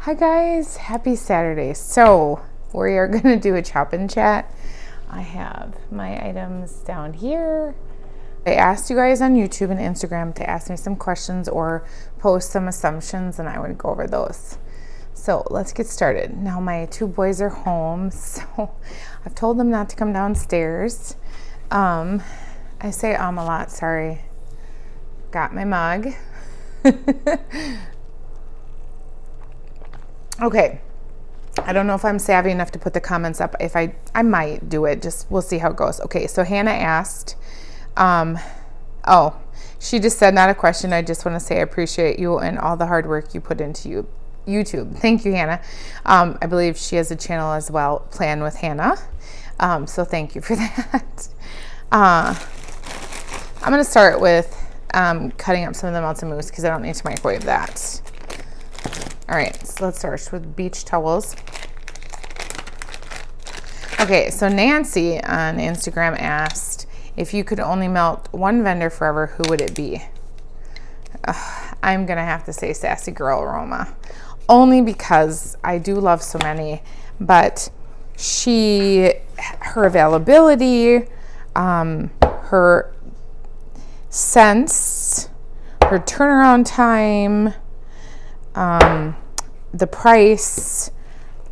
Hi guys, happy Saturday. So we are going to do a chop and chat. I have my items down here. I asked you guys on YouTube and Instagram to ask me some questions or post some assumptions, and I would go over those. So let's get started. Now my two boys are home, so I've told them not to come downstairs. I say a lot, sorry. Got my mug. Okay, I don't know if I'm savvy enough to put the comments up. If I might do it, just we'll see how it goes. Okay, so Hannah asked, she just said, not a question. I just want to say I appreciate you and all the hard work you put into YouTube. Thank you, Hannah. I believe she has a channel as well, Plan with Hannah. So thank you for that. I'm going to start with cutting up some of the melted mousse because I don't need to microwave that. All right, so let's start with beach towels. Okay, so Nancy on Instagram asked, if you could only melt one vendor forever, who would it be? I'm gonna have to say Sassy Girl Aroma, only because I do love so many, but her availability, her scents, her turnaround time, the price,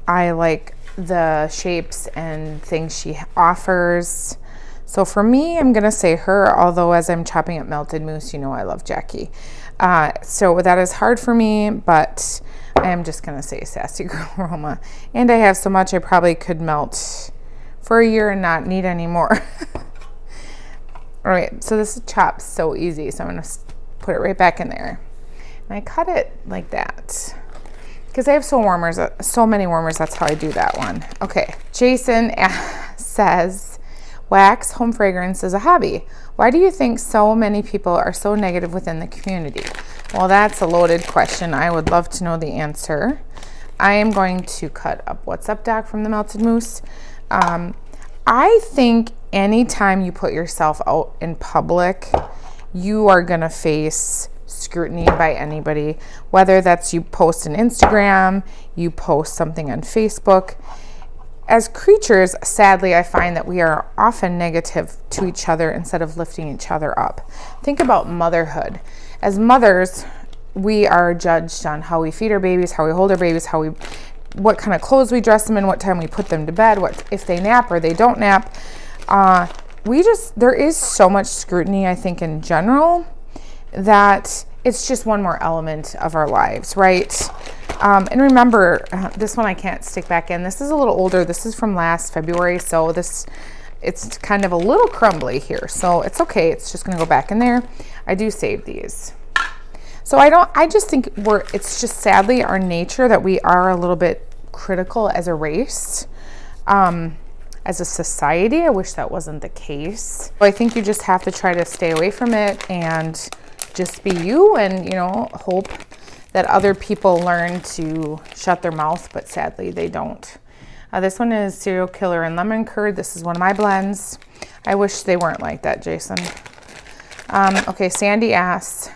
I like the shapes and things she offers. So for me, I'm gonna say her, although as I'm chopping up melted mousse, you know I love Jackie. So that is hard for me, but I am just gonna say Sassy Girl Aroma. And I have so much I probably could melt for a year and not need any more. All right, so this chops so easy, so I'm gonna put it right back in there. And I cut it like that because I have so many warmers. That's how I do that one. Okay, Jason says, wax home fragrance is a hobby. Why do you think so many people are so negative within the community? Well, that's a loaded question. I would love to know the answer. I am going to cut up What's Up Doc from the Melted Mousse. I think anytime you put yourself out in public, you are gonna face scrutiny by anybody, whether that's you post an Instagram, you post something on Facebook. As creatures, sadly, I find that we are often negative to each other instead of lifting each other up. Think about motherhood. As mothers, we are judged on how we feed our babies, how we hold our babies, what kind of clothes we dress them in, what time we put them to bed, what if they nap or they don't nap. There is so much scrutiny, I think, in general, that it's just one more element of our lives, right? And remember, this one I can't stick back in. This is a little older. This is from last February, so it's kind of a little crumbly here, so it's okay. It's just gonna go back in there. I do save these. So I just think it's just sadly our nature that we are a little bit critical as a race. As a society, I wish that wasn't the case. I think you just have to try to stay away from it and just be you and, hope that other people learn to shut their mouth, but sadly they don't. This one is Serial Killer and Lemon Curd. This is one of my blends. I wish they weren't like that, Jason. Okay, Sandy asks,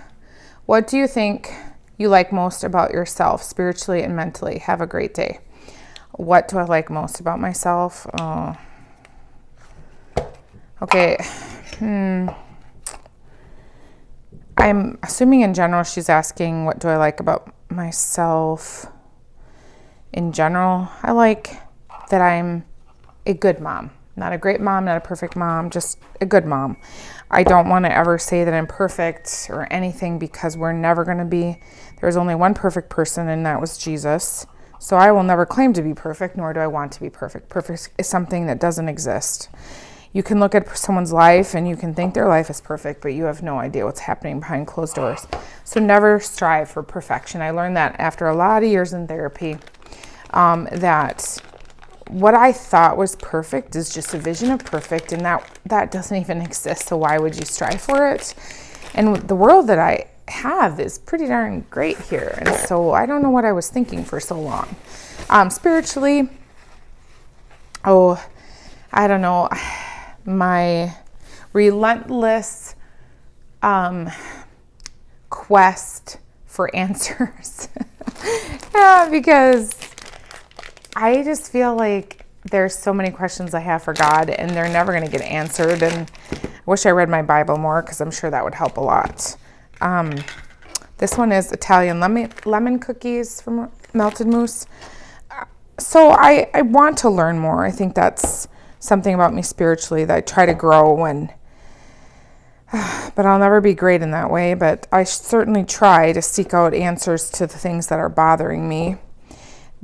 what do you think you like most about yourself, spiritually and mentally? Have a great day. What do I like most about myself? Okay. I'm assuming in general she's asking what do I like about myself in general. I like that I'm a good mom. Not a great mom, not a perfect mom, just a good mom. I don't want to ever say that I'm perfect or anything because we're never going to be. There's only one perfect person, and that was Jesus. So I will never claim to be perfect, nor do I want to be perfect. Perfect is something that doesn't exist. You can look at someone's life and you can think their life is perfect, but you have no idea what's happening behind closed doors. So never strive for perfection. I learned that after a lot of years in therapy, that what I thought was perfect is just a vision of perfect, and that doesn't even exist. So why would you strive for it? And the world that I have is pretty darn great here. And so I don't know what I was thinking for so long. Spiritually, I don't know. My relentless quest for answers Yeah, because I just feel like there's so many questions I have for God and they're never going to get answered. And I wish I read my Bible more because I'm sure that would help a lot. This one is Italian lemon cookies from Melted Mousse. So I want to learn more. I think that's something about me spiritually that I try to grow but I'll never be great in that way. But I certainly try to seek out answers to the things that are bothering me.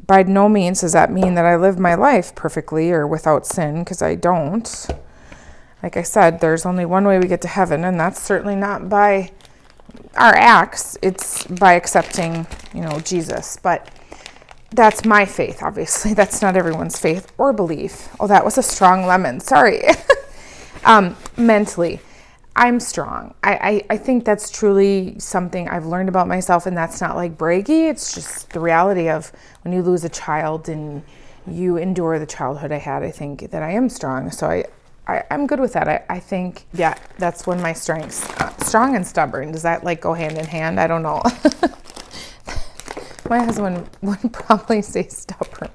By no means does that mean that I live my life perfectly or without sin, because I don't. Like I said, there's only one way we get to heaven, and that's certainly not by our acts. It's by accepting, Jesus. But that's my faith, obviously. That's not everyone's faith or belief. Oh, that was a strong lemon. Sorry. Mentally, I'm strong. I think that's truly something I've learned about myself, and that's not like braggy. It's just the reality of when you lose a child and you endure the childhood I had. I think that I am strong. So I'm good with that. I think, yeah, that's one of my strengths. Strong and stubborn. Does that go hand in hand? I don't know. My husband would probably say stubborn.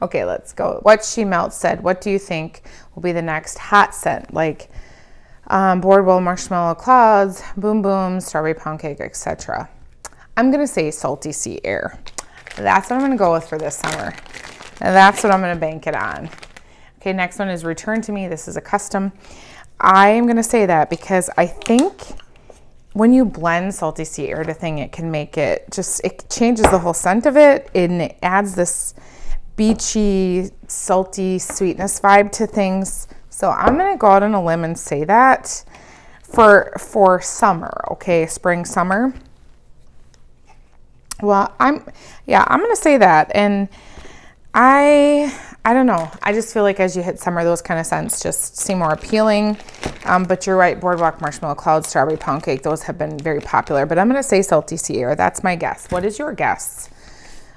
Okay, let's go. What She Melts said, what do you think will be the next hot scent? Boardwell marshmallow clouds, boom boom, strawberry pound cake, etc. I'm going to say salty sea air. That's what I'm going to go with for this summer. And that's what I'm going to bank it on. Okay, next one is Return to Me. This is a custom. I am going to say that because I think when you blend salty sea air to thing, it can make it changes the whole scent of it, and it adds this beachy, salty sweetness vibe to things. So I'm going to go out on a limb and say that for summer, okay, spring, summer. Well, I'm going to say that. And I don't know. I just feel like as you hit summer, those kind of scents just seem more appealing. But you're right, Boardwalk Marshmallow Cloud, Strawberry Pound Cake, those have been very popular. But I'm going to say Salty Sea Air. That's my guess. What is your guess?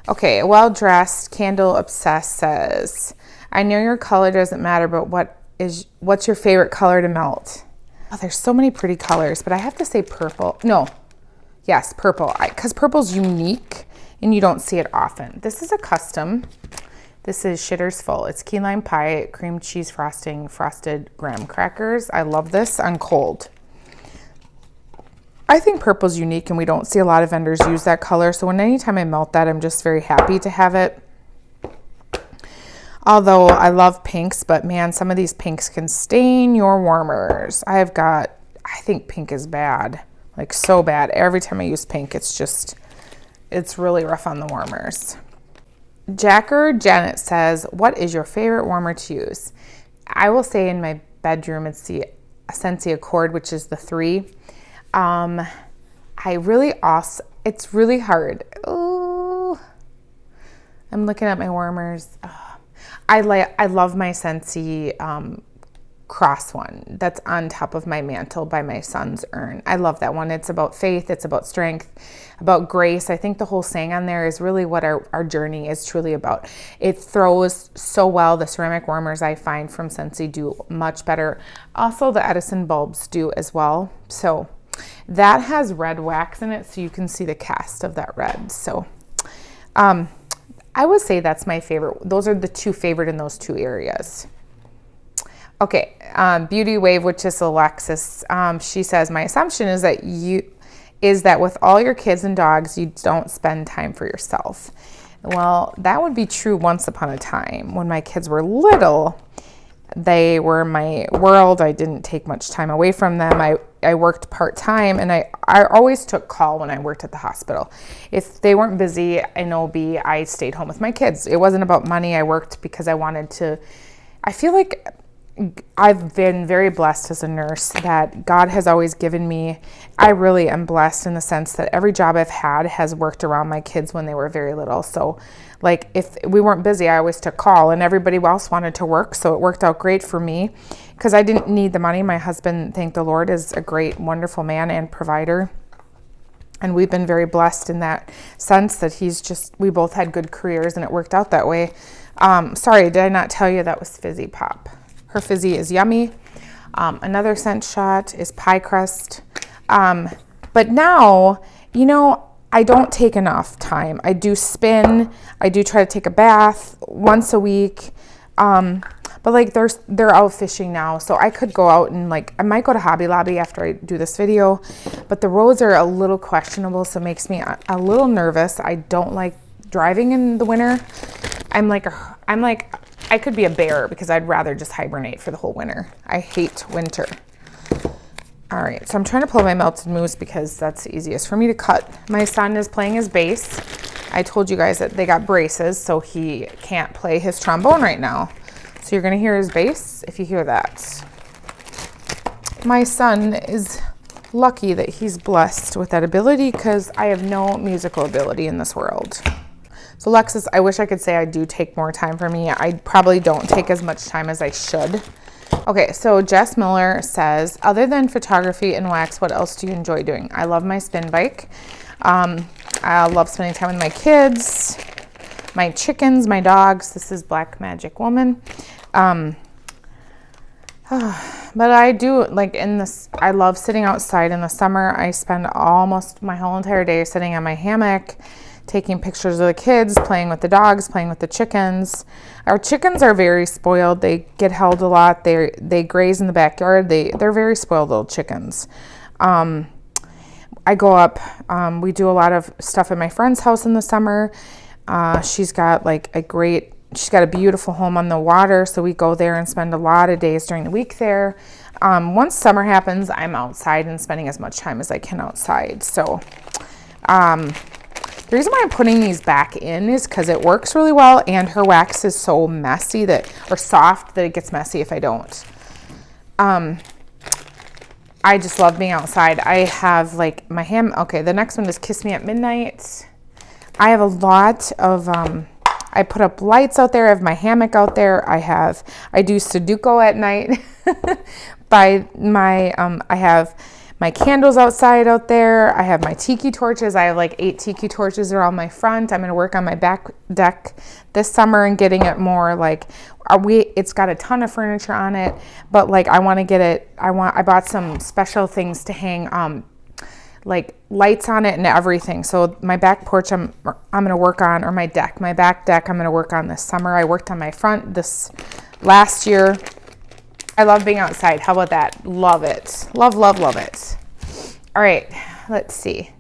Okay, Well Dressed Candle Obsessed says, I know your color doesn't matter, but what's your favorite color to melt? Oh, there's so many pretty colors, but I have to say purple. No, yes, purple, because purple's unique and you don't see it often. This is a custom. This is Shitter's Full. It's key lime pie, cream cheese frosting, frosted graham crackers. I love this on cold. I think purple's unique and we don't see a lot of vendors use that color. So anytime I melt that, I'm just very happy to have it. Although I love pinks, but man, some of these pinks can stain your warmers. I think pink is bad, so bad. Every time I use pink, it's really rough on the warmers. Jacker Janet says, what is your favorite warmer to use? I will say in my bedroom, it's the Essentia Accord, which is the 3. It's really hard. Oh, I'm looking at my warmers. Oh. I love my Scentsy cross one that's on top of my mantle by my son's urn. I love that one. It's about faith. It's about strength, about grace. I think the whole saying on there is really what our journey is truly about. It throws so well. The ceramic warmers I find from Scentsy do much better. Also, the Edison bulbs do as well. So that has red wax in it, so you can see the cast of that red. So I would say that's my favorite. Those are the two favorite in those two areas. Okay, Beauty Wave, which is Alexis. She says, my assumption is that with all your kids and dogs, you don't spend time for yourself. Well, that would be true once upon a time. When my kids were little, they were my world. I didn't take much time away from them. I worked part-time, and I always took call when I worked at the hospital. If they weren't busy in OB, I stayed home with my kids. It wasn't about money. I worked because I wanted to. I feel like I've been very blessed as a nurse that God has always given me. I really am blessed in the sense that every job I've had has worked around my kids when they were very little. So if we weren't busy, I always took call, and everybody else wanted to work. So it worked out great for me because I didn't need the money. My husband, thank the Lord, is a great, wonderful man and provider. And we've been very blessed in that sense that we both had good careers and it worked out that way. Sorry, did I not tell you that was Fizzy Pop? Her Fizzy is yummy. Another scent shot is Pie Crust. But now, I don't take enough time. I do spin. I do try to take a bath once a week. But like they're out fishing now, so I could go out and like I might go to Hobby Lobby after I do this video, but the roads are a little questionable, so it makes me a little nervous. I don't like driving in the winter. I'm like I could be a bear because I'd rather just hibernate for the whole winter. I hate winter. All right, so I'm trying to pull my melted mousse because that's the easiest for me to cut. My son is playing his bass. I told you guys that they got braces, so he can't play his trombone right now. So you're gonna hear his bass if you hear that. My son is lucky that he's blessed with that ability because I have no musical ability in this world. So Lexus, I wish I could say I do take more time for me. I probably don't take as much time as I should. Okay, so Jess Miller says, other than photography and wax, what else do you enjoy doing? I love my spin bike. I love spending time with my kids, my chickens, my dogs. This is Black Magic Woman. But I do like I love sitting outside in the summer. I spend almost my whole entire day sitting on my hammock, taking pictures of the kids, playing with the dogs, playing with the chickens. Our chickens are very spoiled. They get held a lot. They graze in the backyard. They're very spoiled little chickens. I go up, we do a lot of stuff at my friend's house in the summer. She's got a beautiful home on the water, so we go there and spend a lot of days during the week there. Once summer happens, I'm outside and spending as much time as I can outside. So the reason why I'm putting these back in is because it works really well, and her wax is so messy or soft that it gets messy if I don't. I just love being outside. I have like my okay, the next one is Kiss Me at Midnight. I have a lot of, I put up lights out there. I have my hammock out there. I do Sudoku at night. I have my candles outside out there. I have my tiki torches. I have like 8 tiki torches around my front. I'm going to work on my back deck this summer and getting it more like, it's got a ton of furniture on it, but like I want to get it, I bought some special things to hang like lights on it and everything. So my back porch I'm going to work on, or my back deck I'm going to work on this summer. I worked on my front this last year. I love being outside. How about that? Love it. Love, love, love it. All right, let's see.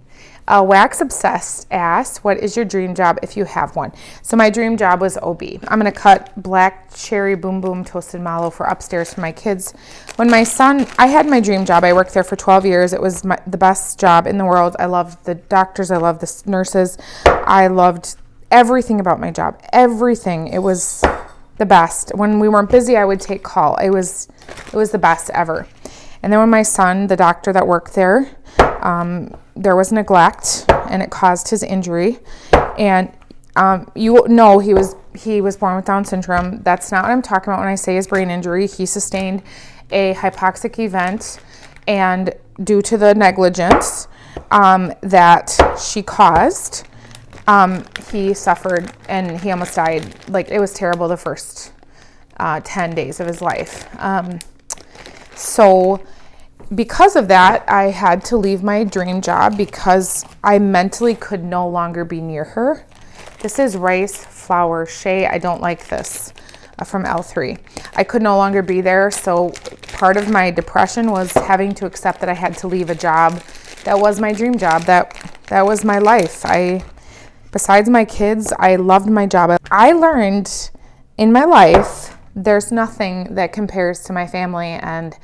Wax Obsessed asks, what is your dream job if you have one? So my dream job was OB. I'm going to cut black cherry boom boom toasted mallow for upstairs for my kids. When I had my dream job. I worked there for 12 years. It was the best job in the world. I loved the doctors. I loved the nurses. I loved everything about my job. Everything. It was the best. When we weren't busy, I would take call. It was the best ever. And then when my son, the doctor that worked there, there was neglect and it caused his injury. And you know he was born with Down syndrome. That's not what I'm talking about when I say his brain injury. He sustained a hypoxic event, and due to the negligence that she caused, he suffered and he almost died. Like, it was terrible the first 10 days of his life. So because of that, I had to leave my dream job because I mentally could no longer be near her. This is rice flour shea. I don't like this from L3. I could no longer be there. So part of my depression was having to accept that I had to leave a job that was my dream job. That was my life. Besides my kids, I loved my job. I learned in my life, there's nothing that compares to my family and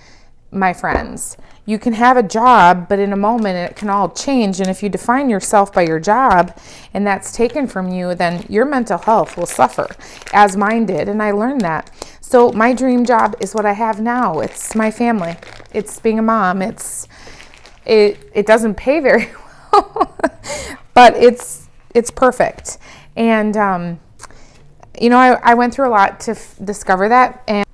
my friends. You can have a job, but in a moment it can all change. And if you define yourself by your job and that's taken from you, then your mental health will suffer, as mine did. And I learned that. So my dream job is what I have now. It's my family. It's being a mom. It doesn't pay very well, but it's perfect. And, I went through a lot to discover that. And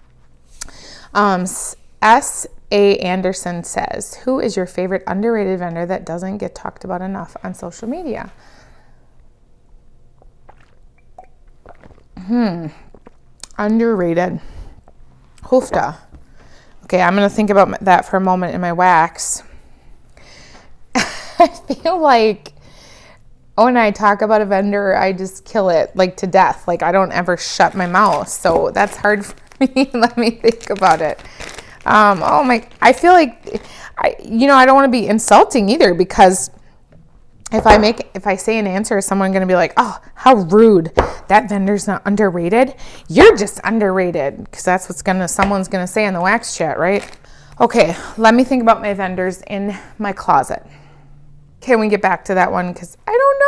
S.A. Anderson says, who is your favorite underrated vendor that doesn't get talked about enough on social media? Underrated. Hoofda. Okay, I'm going to think about that for a moment in my wax. I feel like Oh, and I talk about a vendor, I just kill it like to death. Like I don't ever shut my mouth. So that's hard for me. Let me think about it. Oh my, I feel like, I don't want to be insulting either, because if I say an answer, is someone going to be like, oh, how rude. That vendor's not underrated. You're just underrated. Because that's someone's going to say in the wax chat, right? Okay, let me think about my vendors in my closet. Can we get back to that one? Because I don't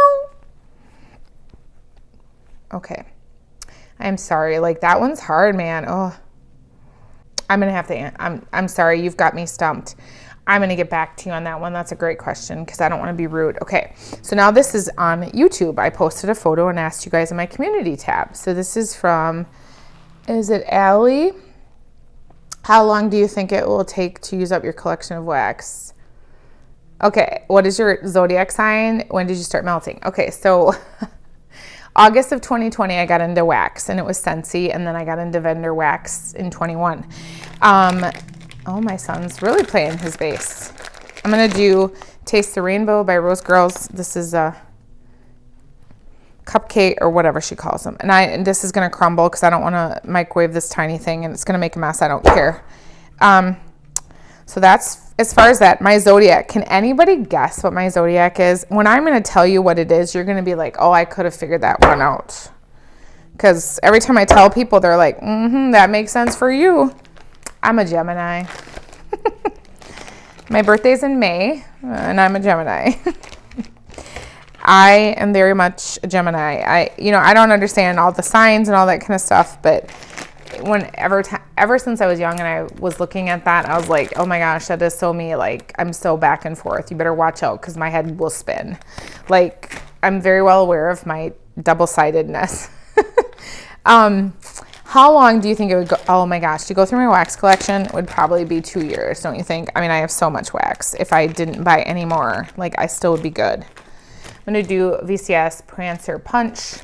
know. Okay. I'm sorry. Like, that one's hard, man. Oh, I'm going to have to, I'm sorry. You've got me stumped. I'm going to get back to you on that one. That's a great question because I don't want to be rude. Okay. So now this is on YouTube. I posted a photo and asked you guys in my community tab. So this is from, is it Allie? How long do you think it will take to use up your collection of wax? Okay, what is your zodiac sign? When did you start melting? Okay, so August of 2020, I got into wax, and it was Scentsy, and then I got into vendor wax in 21. Oh, my son's really playing his bass. I'm going to do Taste the Rainbow by Rose Girls. This is a cupcake or whatever she calls them. And this is going to crumble because I don't want to microwave this tiny thing, and it's going to make a mess. I don't care. So that's, as far as that, my zodiac. Can anybody guess what my zodiac is? When I'm going to tell you what it is, you're going to be like, oh, I could have figured that one out. Because every time I tell people, they're like, that makes sense for you. I'm a Gemini. My birthday's in May, and I'm a Gemini. I am very much a Gemini. I don't understand all the signs and all that kind of stuff, but ever since I was young and I was looking at that, I was like, oh my gosh, that is so me. Like, I'm so back and forth. You better watch out because my head will spin. Like, I'm very well aware of my double-sidedness. How long do you think it would go? Oh my gosh, to go through my wax collection would probably be 2 years, don't you think? I mean, I have so much wax. If I didn't buy any more, like, I still would be good. I'm going to do VCS, Prancer, Punch.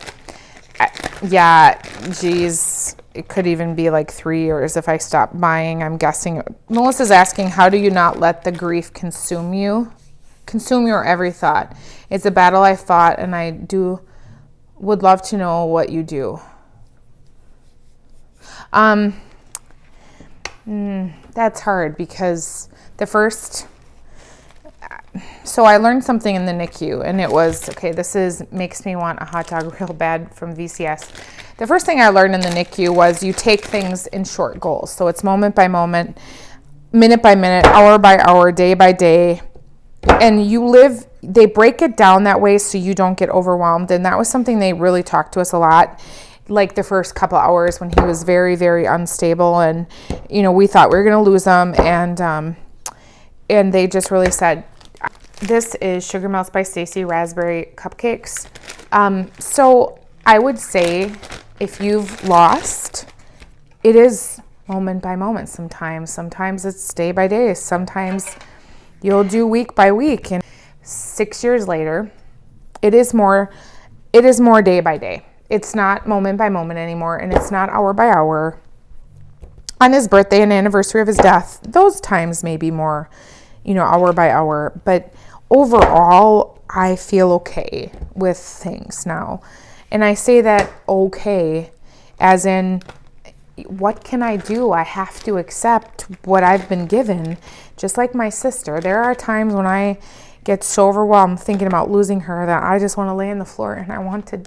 Yeah, geez, it could even be like 3 years if I stop buying, I'm guessing. Melissa's asking, how do you not let the grief consume your every thought? It's a battle I fought, and would love to know what you do. That's hard because so I learned something in the NICU, and it was, makes me want a hot dog real bad from VCS. The first thing I learned in the NICU was you take things in short goals. So it's moment by moment, minute by minute, hour by hour, day by day. And they break it down that way so you don't get overwhelmed. And that was something they really talked to us a lot. Like the first couple hours when he was very, very unstable, and we thought we were going to lose him, and they just really said, this is Sugar Melts by Stacy Raspberry Cupcakes. So I would say if you've lost, it is moment by moment sometimes it's day by day, sometimes you'll do week by week, and 6 years later it is more day by day. It's not moment by moment anymore, and it's not hour by hour. On his birthday and anniversary of his death, those times may be more, hour by hour. But overall, I feel okay with things now. And I say that okay as in, what can I do? I have to accept what I've been given. Just like my sister, there are times when I get so overwhelmed thinking about losing her that I just want to lay on the floor and I want to.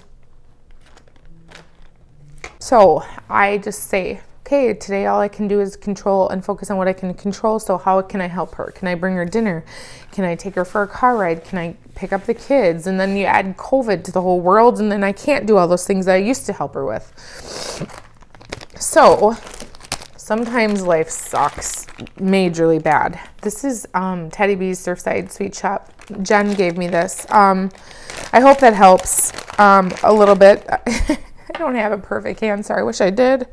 So I just say, okay, today all I can do is control and focus on what I can control. So how can I help her? Can I bring her dinner? Can I take her for a car ride? Can I pick up the kids? And then you add COVID to the whole world, and then I can't do all those things that I used to help her with. So sometimes life sucks majorly bad. This is Teddy B's Surfside Sweet Shop. Jen gave me this. I hope that helps a little bit. I don't have a perfect answer. I wish I did.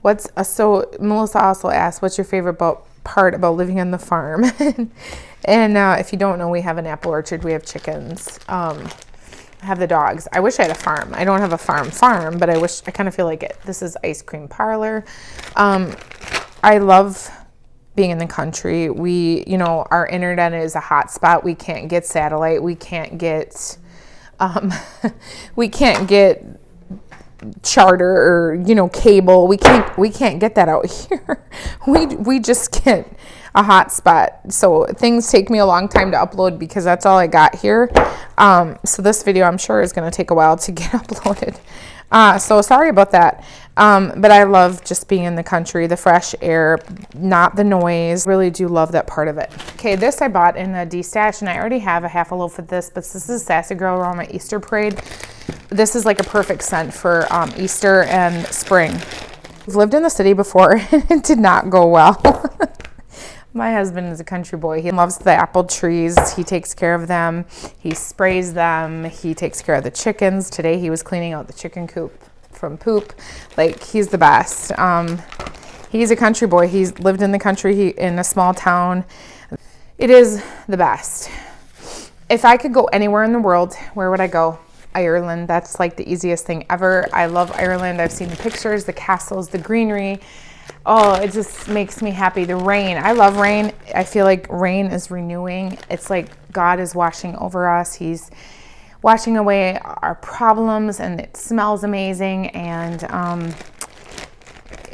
So Melissa also asked, what's your favorite part about living on the farm? And if you don't know, we have an apple orchard. We have chickens. I have the dogs. I wish I had a farm. I don't have a farm, but I kind of feel like it. This is ice cream parlor. I love being in the country. We, you know, our internet is a hot spot. We can't get satellite. We can't get, we can't get charter or, you know, cable. We can't get that out here. We just get a hot spot. So things take me a long time to upload because that's all I got here. So this video, I'm sure, is going to take a while to get uploaded. So sorry about that. But I love just being in the country, the fresh air, not the noise. Really do love that part of it. Okay, this I bought in a D-Stash, and I already have a half a loaf of this, but this is Sassy Girl Aroma Easter Parade. This is like a perfect scent for Easter and spring. I've lived in the city before, and it did not go well. My husband is a country boy. He loves the apple trees. He takes care of them. He sprays them. He takes care of the chickens. Today he was cleaning out the chicken coop from poop. Like, he's the best. He's a country boy. He's lived in the country, in a small town. It is the best. If I could go anywhere in the world, where would I go? Ireland. That's like the easiest thing ever. I love Ireland. I've seen the pictures, the castles, the greenery. Oh, it just makes me happy. The rain. I love rain. I feel like rain is renewing. It's like God is washing over us. He's washing away our problems, and it smells amazing. And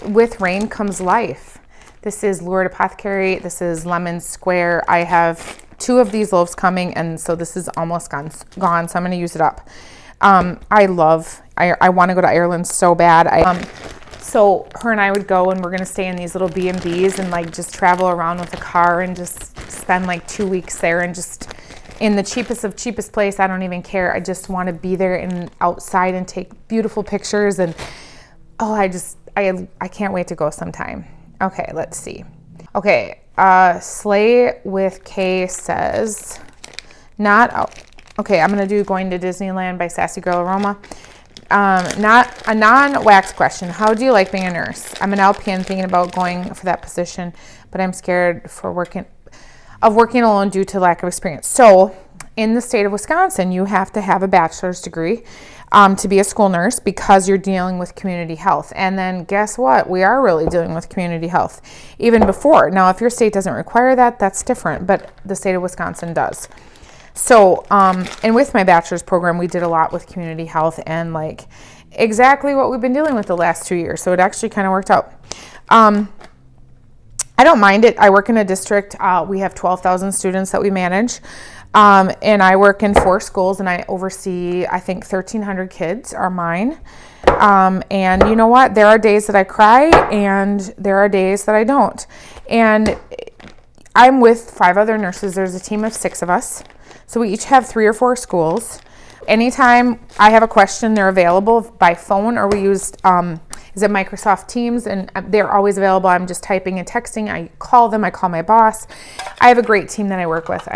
with rain comes life. This is Lurid Apothecary. This is Lemon Square. I have 2 of these loaves coming, and so this is almost gone, so I'm going to use it up. I want to go to Ireland so bad. So her and I would go, and we're going to stay in these little B&Bs and like just travel around with a car and just spend like 2 weeks there, and just in the cheapest of cheapest place. I don't even care. I just want to be there and outside and take beautiful pictures. And oh, I can't wait to go sometime. Okay, let's see. Okay, Slay with K says, okay, I'm going to do Going to Disneyland by Sassy Girl Aroma. Not a non-wax question. How do you like being a nurse? I'm an LPN thinking about going for that position, but I'm scared for working alone due to lack of experience. So in the state of Wisconsin, you have to have a bachelor's degree to be a school nurse, because you're dealing with community health. And then guess what? We are really dealing with community health even before. Now, if your state doesn't require that, that's different, but the state of Wisconsin does. So, and with my bachelor's program, we did a lot with community health and like exactly what we've been dealing with the last 2 years. So it actually kind of worked out. I don't mind it. I work in a district. We have 12,000 students that we manage. And I work in 4 schools, and I oversee, I think 1,300 kids are mine. And you know what? There are days that I cry, and there are days that I don't. And I'm with 5 other nurses. There's a team of 6 of us. So we each have 3 or 4 schools. Anytime I have a question, they're available by phone, or we used, is it Microsoft Teams, and they're always available. I'm just typing and texting. I call them. I call my boss. I have a great team that I work with.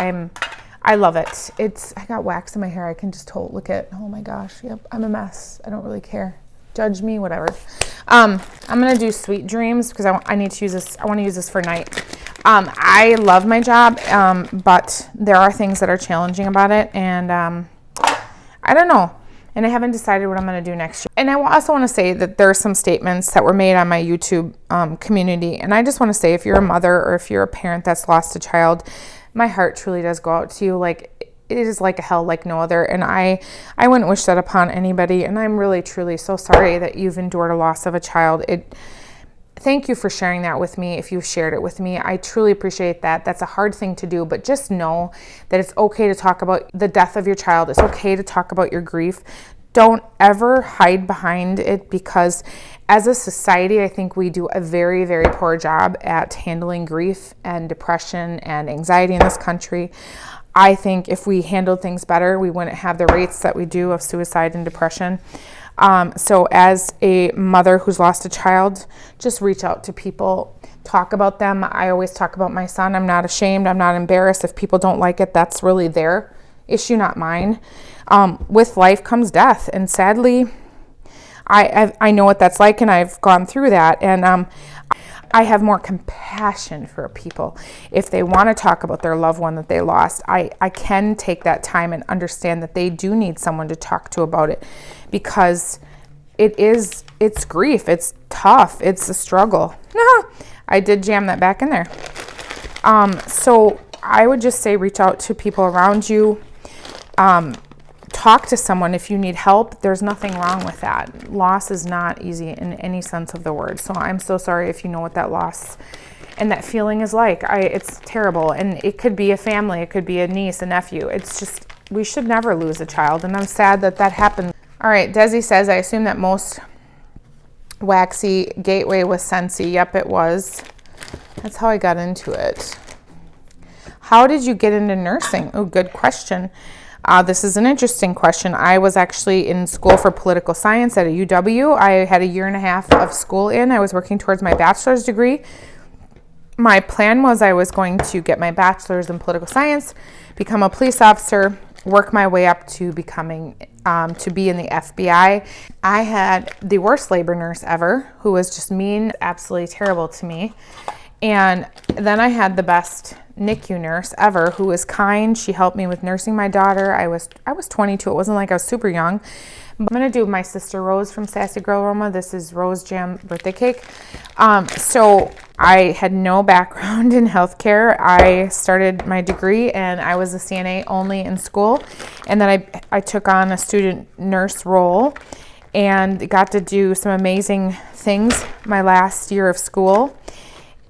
I love it. I got wax in my hair. I can just look at, oh my gosh. Yep, I'm a mess. I don't really care. Judge me, whatever. I'm going to do Sweet Dreams because I need to use this. I want to use this for night. I love my job, but there are things that are challenging about it, and I don't know. And I haven't decided what I'm going to do next year. And I also want to say that there are some statements that were made on my YouTube community. And I just want to say, if you're a mother or if you're a parent that's lost a child, my heart truly does go out to you. Like, it is like a hell like no other. And I wouldn't wish that upon anybody. And I'm really, truly so sorry that you've endured a loss of a child. Thank you for sharing that with me. If you've shared it with me, I truly appreciate that. That's a hard thing to do, but just know that it's okay to talk about the death of your child. It's okay to talk about your grief. Don't ever hide behind it, because as a society, I think we do a very, very poor job at handling grief and depression and anxiety in this country. I think if we handled things better, we wouldn't have the rates that we do of suicide and depression. So as a mother who's lost a child, just reach out to people, talk about them. I always talk about my son. I'm not ashamed. I'm not embarrassed. If people don't like it, that's really their issue, not mine. With life comes death. And sadly, I know what that's like, and I've gone through that. And I have more compassion for people. If they want to talk about their loved one that they lost, I can take that time and understand that they do need someone to talk to about it, because it's grief. It's tough. It's a struggle. I did jam that back in there. So I would just say reach out to people around you. Talk to someone if you need help. There's nothing wrong with that. Loss is not easy in any sense of the word. So I'm so sorry if you know what that loss and that feeling is like. It's terrible. And it could be a family. It could be a niece, a nephew. It's just, we should never lose a child. And I'm sad that that happened. All right, Desi says, I assume that most waxy gateway was Scentsy. Yep, it was. That's how I got into it. How did you get into nursing? Oh, good question. This is an interesting question. I was actually in school for political science at a UW. I had a year and a half of school in. I was working towards my bachelor's degree. My plan was I was going to get my bachelor's in political science, become a police officer, work my way up to becoming, to be in the FBI. I had the worst labor nurse ever, who was just mean, absolutely terrible to me. And then I had the best NICU nurse ever, who was kind. She helped me with nursing my daughter. I was 22. It wasn't like I was super young. I'm gonna do my sister Rose from Sassy Girl Roma. This is Rose Jam birthday cake. So I had no background in healthcare. I started my degree and I was a CNA only in school. And then I took on a student nurse role and got to do some amazing things my last year of school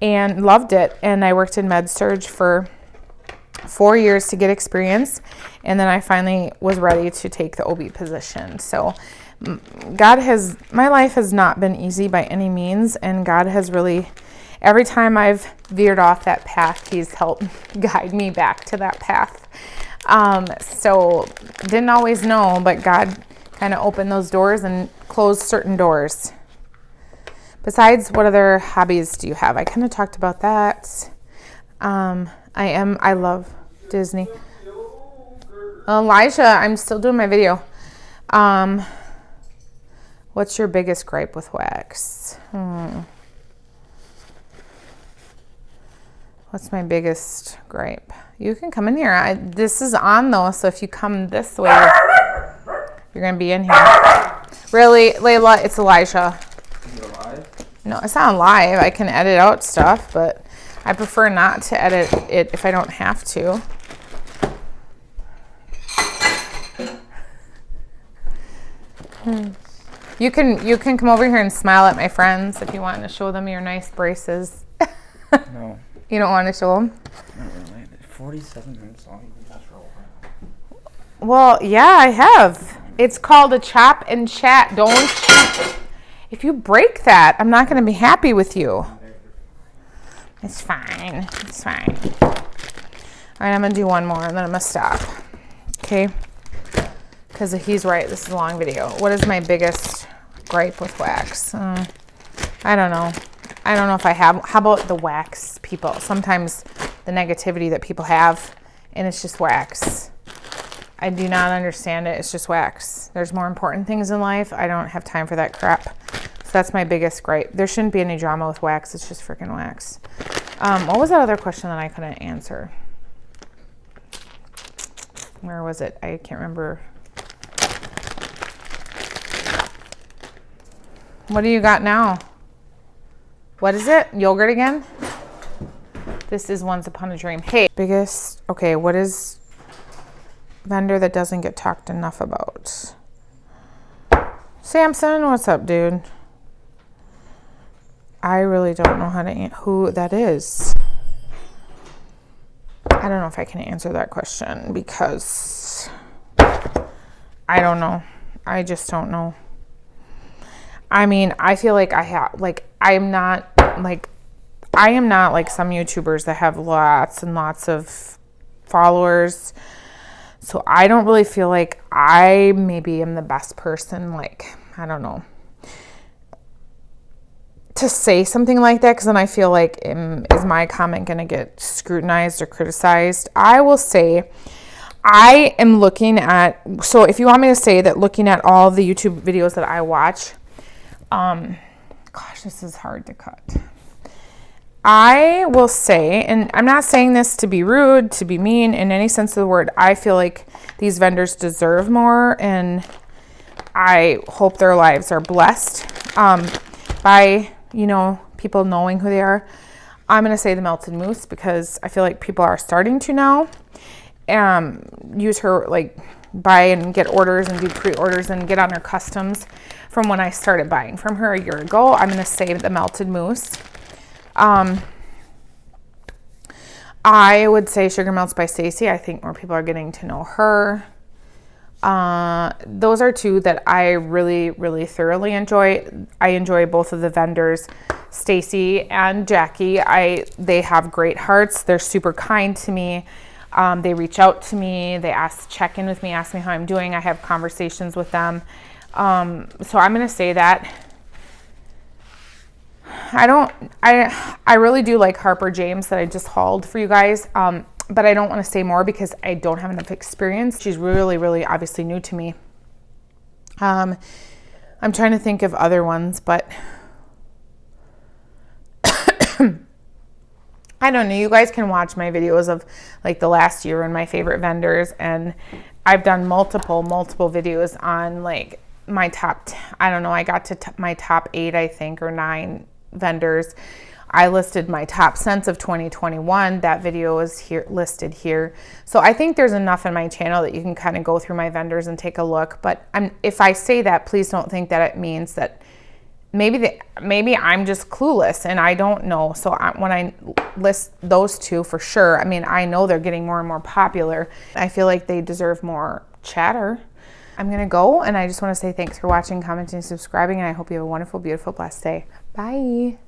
and loved it. And I worked in med surg for 4 years to get experience, and then I finally was ready to take the OB position. So my life has not been easy by any means, and God has really, every time I've veered off that path, he's helped guide me back to that path. So didn't always know, but God kind of opened those doors and closed certain doors. Besides, what other hobbies do you have? I kind of talked about that. I love Disney. Elijah, I'm still doing my video. What's your biggest gripe with wax? What's my biggest gripe? You can come in here. This is on though, so if you come this way, you're gonna be in here. Really, Layla, it's Elijah. Is it live? No, it's not live. I can edit out stuff, but I prefer not to edit it if I don't have to. You can come over here and smile at my friends if you want to show them your nice braces. No. You don't want to show them? Not really. 47 minutes long. Well, yeah, I have. It's called a chop and chat. Don't cheat. If you break that, I'm not going to be happy with you. It's fine. It's fine. All right, I'm going to do one more and then I'm going to stop. Okay? Because he's right. This is a long video. What is my biggest gripe with wax? I don't know. I don't know if I have. How about the wax people? Sometimes the negativity that people have, and it's just wax. I do not understand it. It's just wax. There's more important things in life. I don't have time for that crap. So that's my biggest gripe. There shouldn't be any drama with wax. It's just freaking wax. What was that other question that I couldn't answer? Where was it? I can't remember. What do you got now? What is it? Yogurt again? This is Once Upon a Dream. Hey, biggest, okay, what is vendor that doesn't get talked enough about? Samson, what's up, dude? I really don't know who that is. I don't know if I can answer that question because I don't know. I just don't know. I mean, I feel like I am not like some YouTubers that have lots and lots of followers. So I don't really feel like I maybe am the best person, like, I don't know, to say something like that, because then I feel like, is my comment going to get scrutinized or criticized? I will say I am looking at, so if you want me to say that, looking at all the YouTube videos that I watch, gosh, this is hard to cut. I will say, and I'm not saying this to be rude, to be mean, in any sense of the word, I feel like these vendors deserve more, and I hope their lives are blessed by, people knowing who they are. I'm going to say the Melted Mousse because I feel like people are starting to now use her, like buy and get orders and do pre-orders and get on her customs from when I started buying from her a year ago. I'm going to say the Melted Mousse. I would say Sugar Melts by Stacy. I think more people are getting to know her. Those are two that I really, really thoroughly enjoy. I enjoy both of the vendors, Stacy and Jackie. They have great hearts. They're super kind to me. They reach out to me. They check in with me, ask me how I'm doing. I have conversations with them. So I'm going to say that. I really do like Harper James that I just hauled for you guys. But I don't want to say more because I don't have enough experience. She's really, really obviously new to me. I'm trying to think of other ones, but I don't know. You guys can watch my videos of like the last year and my favorite vendors. And I've done multiple videos on like my top, I don't know. I got to my top 8, I think, or 9 vendors. I listed my top scents of 2021. That video is here listed here. So I think there's enough in my channel that you can kind of go through my vendors and take a look. But if I say that, please don't think that it means that maybe I'm just clueless and I don't know. So when I list those two for sure, I mean, I know they're getting more and more popular. I feel like they deserve more chatter. I'm going to go, and I just want to say thanks for watching, commenting, subscribing, and I hope you have a wonderful, beautiful, blessed day. Bye.